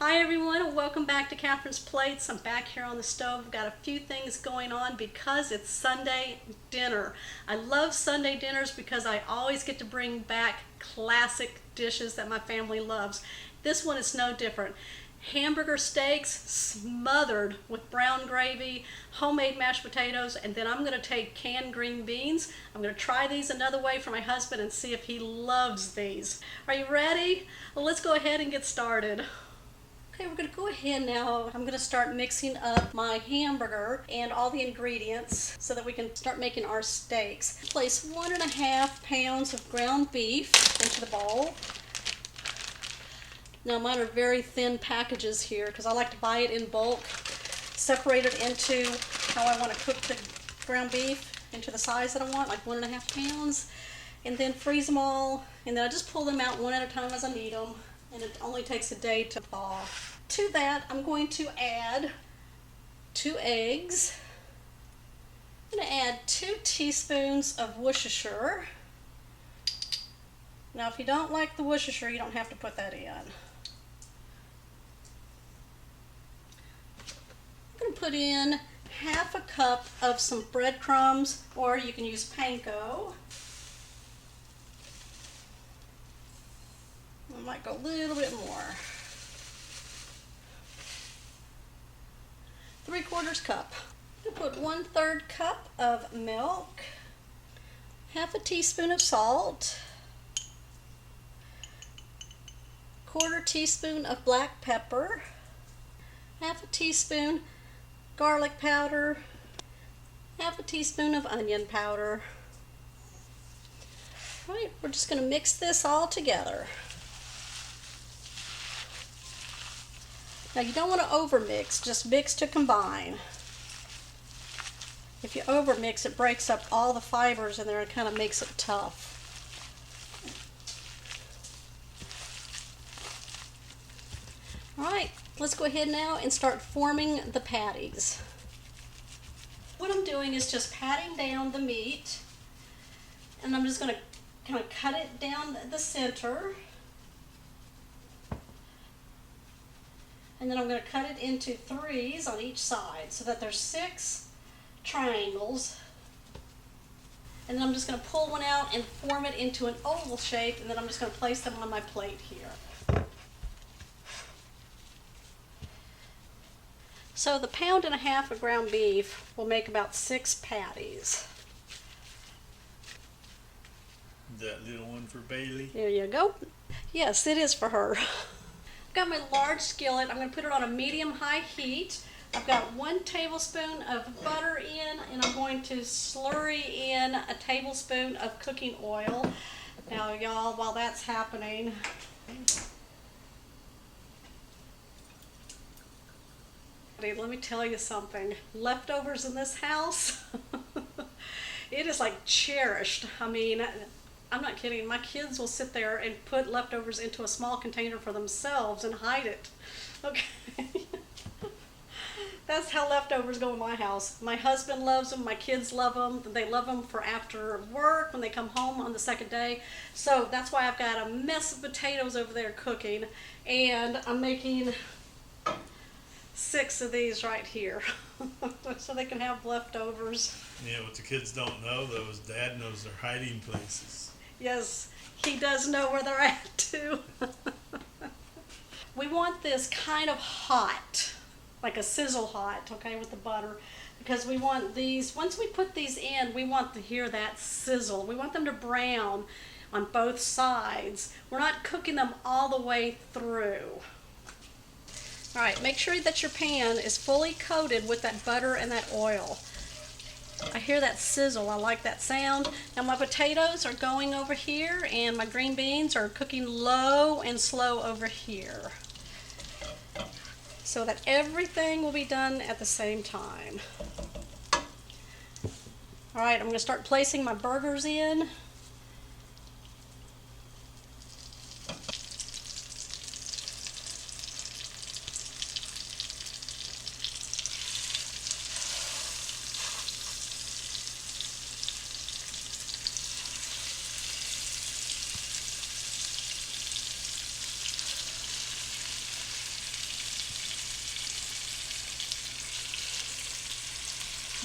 Hi everyone, welcome back to Catherine's Plates. I'm back here on the stove. I've got a few things going on because it's Sunday dinner. I love Sunday dinners because I always get to bring back classic dishes that my family loves. This one is no different. Hamburger steaks smothered with brown gravy, homemade mashed potatoes, and then I'm going to take canned green beans. I'm going to try these another way for my husband and see if he loves these. Are you ready? Well, let's go ahead and get started. Okay, we're going to go ahead now. I'm going to start mixing up my hamburger and all the ingredients so that we can start making our steaks. Place 1.5 pounds of ground beef into the bowl. Now mine are very thin packages here because I like to buy it in bulk, separate it into how I want to cook the ground beef into the size that I want, like 1.5 pounds, and then freeze them all, and then I just pull them out one at a time as I need them, and it only takes a day to thaw. To that, I'm going to add 2 eggs. I'm going to add 2 teaspoons of Worcestershire. Now, if you don't like the Worcestershire, you don't have to put that in. I'm going to put in 1/2 cup of some breadcrumbs, or you can use panko. I might go a little bit more. 3/4 cup. I'm going to put 1/3 cup of milk, 1/2 teaspoon of salt, 1/4 teaspoon of black pepper, 1/2 teaspoon garlic powder, 1/2 teaspoon of onion powder. All right, we're just going to mix this all together. Now you don't want to overmix, just mix to combine. If you overmix, it breaks up all the fibers in there and kind of makes it tough. Alright, let's go ahead now and start forming the patties. What I'm doing is just patting down the meat, and I'm just going to kind of cut it down the center. And then I'm going to cut it into 3s on each side so that there's 6 triangles. And then I'm just going to pull one out and form it into an oval shape, and then I'm just going to place them on my plate here. So the 1.5 pounds of ground beef will make about 6 patties. That little one for Bailey? There you go. Yes, it is for her. I've got my large skillet. I'm going to put it on a medium-high heat. I've got 1 tablespoon of butter in, and I'm going to slurry in a tablespoon of cooking oil. Now, y'all, while that's happening, let me tell you something. Leftovers in this house, it is like cherished. I mean, I'm not kidding. My kids will sit there and put leftovers into a small container for themselves and hide it. Okay. That's how leftovers go in my house. My husband loves them. My kids love them. They love them for after work when they come home on the second day. So that's why I've got a mess of potatoes over there cooking. And I'm making 6 of these right here so they can have leftovers. Yeah, what the kids don't know though is Dad knows their hiding places. Yes, he does know where they're at too. We want this kind of hot, like a sizzle hot, okay, with the butter, because we want these, once we put these in, we want to hear that sizzle. We want them to brown on both sides. We're not cooking them all the way through. All right, make sure that your pan is fully coated with that butter and that oil. I hear that sizzle. I like that sound. Now my potatoes are going over here, and my green beans are cooking low and slow over here, so that everything will be done at the same time. All right, I'm going to start placing my burgers in.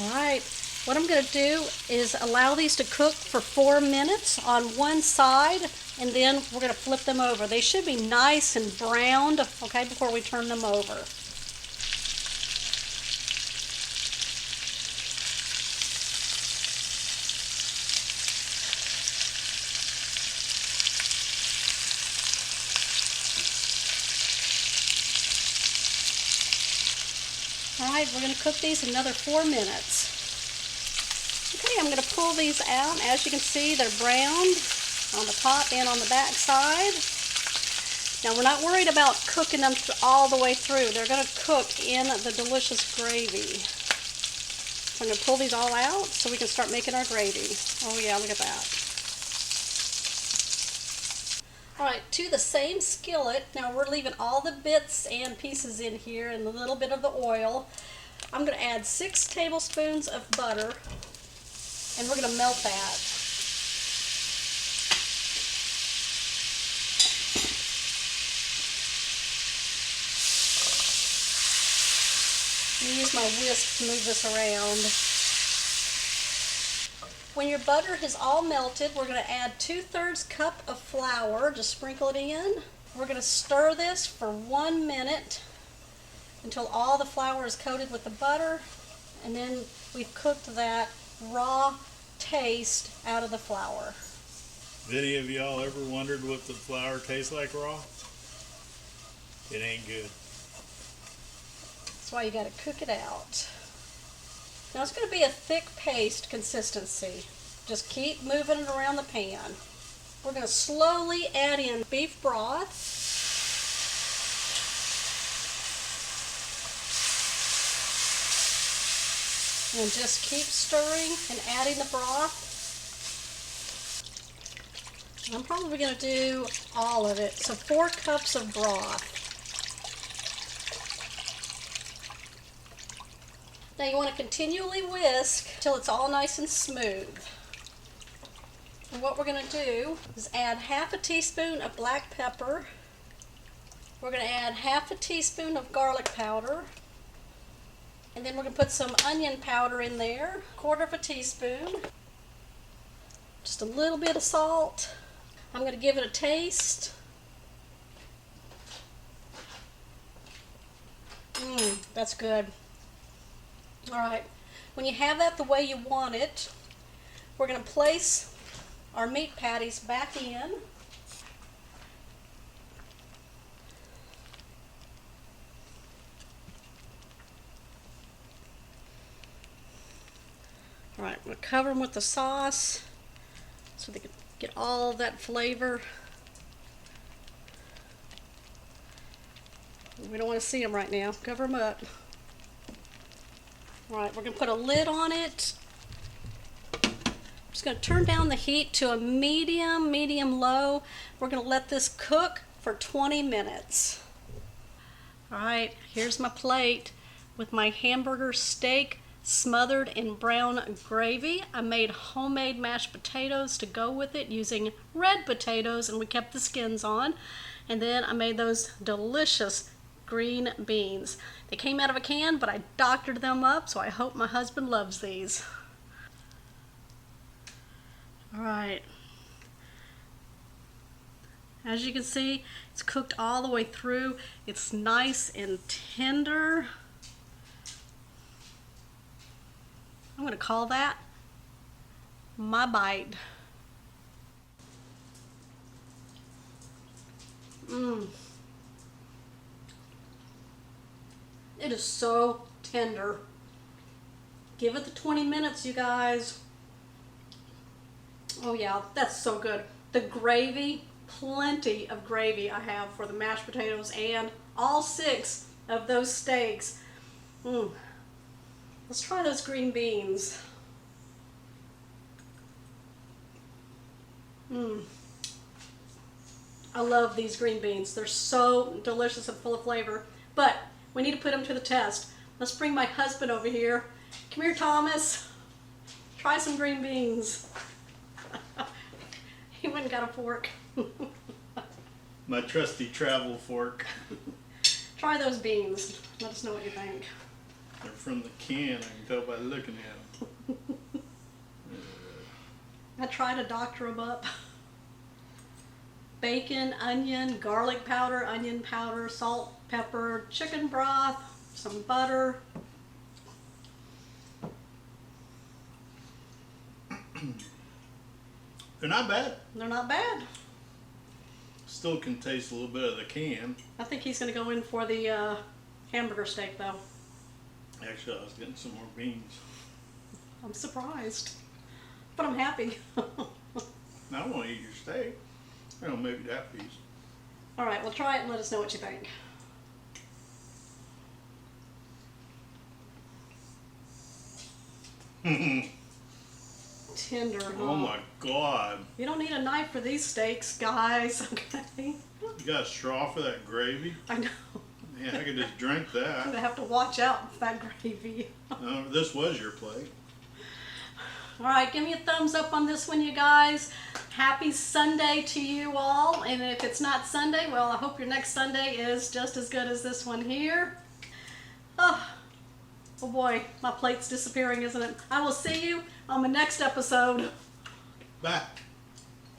All right, what I'm going to do is allow these to cook for 4 minutes on one side, and then we're going to flip them over. They should be nice and browned, okay, before we turn them over. All right, we're going to cook these another 4 minutes. Okay, I'm going to pull these out. As you can see, they're browned on the top and on the back side. Now, we're not worried about cooking them all the way through. They're going to cook in the delicious gravy. So I'm going to pull these all out so we can start making our gravy. Oh yeah, look at that. All right, to the same skillet, now we're leaving all the bits and pieces in here and a little bit of the oil. I'm going to add 6 tablespoons of butter, and we're going to melt that. I'm going to use my whisk to move this around. When your butter is all melted, we're going to add 2/3 cup of flour. Just sprinkle it in. We're going to stir this for 1 minute until all the flour is coated with the butter, and then we've cooked that raw taste out of the flour. Have any of y'all ever wondered what the flour tastes like raw? It ain't good. That's why you got to cook it out. Now it's going to be a thick paste consistency. Just keep moving it around the pan. We're going to slowly add in beef broth. And just keep stirring and adding the broth. I'm probably going to do all of it. So 4 cups of broth. Now you want to continually whisk until it's all nice and smooth. And what we're going to do is add 1/2 teaspoon of black pepper. We're going to add 1/2 teaspoon of garlic powder. And then we're going to put some onion powder in there, 1/4 teaspoon. Just a little bit of salt. I'm going to give it a taste. That's good. All right, when you have that the way you want it, we're going to place our meat patties back in. All right, we'll cover them with the sauce so they can get all that flavor. We don't want to see them right now. Cover them up. All right, we're going to put a lid on it. I'm just going to turn down the heat to a medium low. We're going to let this cook for 20 minutes. All right, here's my plate with my hamburger steak smothered in brown gravy. I made homemade mashed potatoes to go with it using red potatoes, and we kept the skins on. And then I made those delicious green beans. They came out of a can, but I doctored them up, so I hope my husband loves these. All right. As you can see, it's cooked all the way through. It's nice and tender. I'm going to call that my bite. It is so tender. Give it the 20 minutes, you guys. Oh yeah, that's so good. The gravy, plenty of gravy I have for the mashed potatoes and all 6 of those steaks. Let's try those green beans. I love these green beans. They're so delicious and full of flavor. But we need to put them to the test. Let's bring my husband over here. Come here, Thomas. Try some green beans. He went and got a fork. My trusty travel fork. Try those beans. Let us know what you think. They're from the can, I can tell by looking at them. I try to doctor them up. Bacon, onion, garlic powder, onion powder, salt, pepper, chicken broth, some butter. They're not bad. They're not bad. Still can taste a little bit of the can. I think he's going to go in for the hamburger steak, though. Actually, I was getting some more beans. I'm surprised, but I'm happy. I don't want to eat your steak. I don't maybe that piece. All right, well, try it and let us know what you think. Tender, huh? Oh my God. You don't need a knife for these steaks, guys, okay? You got a straw for that gravy? I know. Man, I could just drink I'm that. gonna have to watch out with that gravy. This was your plate. All right, give me a thumbs up on this one, you guys. Happy Sunday to you all. And if it's not Sunday, well, I hope your next Sunday is just as good as this one here. Oh boy, my plate's disappearing, isn't it? I will see you on the next episode. Bye.